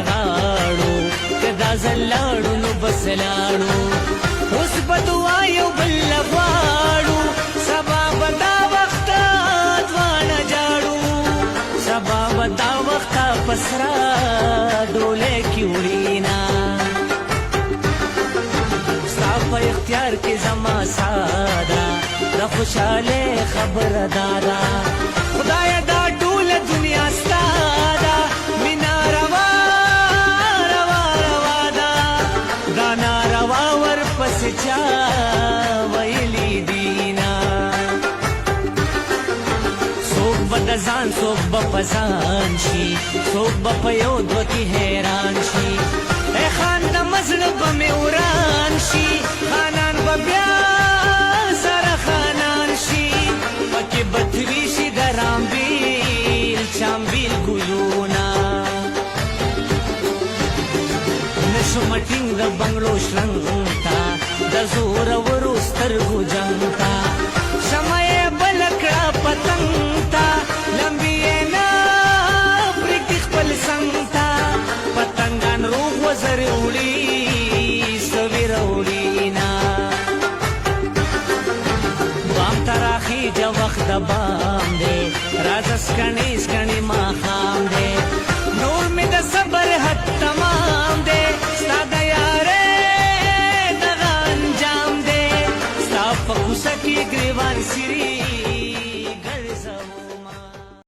غاړو که دا ځل لاړو نو بس لاړو اوس به دعا یو بل غواړو سبا به دا وخته دواړه جاړو سبا به دا وخته په سره ډولۍ کې وړينا ستا په اختیار کې زما ساده د خوشحالۍ خبره دادا خدایه دا ټوله دنیا ستا ده مینه روا روا روا ده دا ناروا ورپسې چا ویلي دینه څوک به د ځان څوک به په ځان شي څوک به په یو دوه کې حیران شي ای خان د مزړه به مې وران شي خانان به بیا سره خانان شي پکې بتري شي د رامبیل چامبیل ګلونه نشم ټینګ د بنګلو شرنګ ته د زورورو سترګو جنګ ته شمع یې بل کړه پتنګ ته لمبي یې نه پرېږدي خپل څنګ ته پتنګان روغ وزرې وړي سوي راوړي نه بام ته راخیږه وخت د بام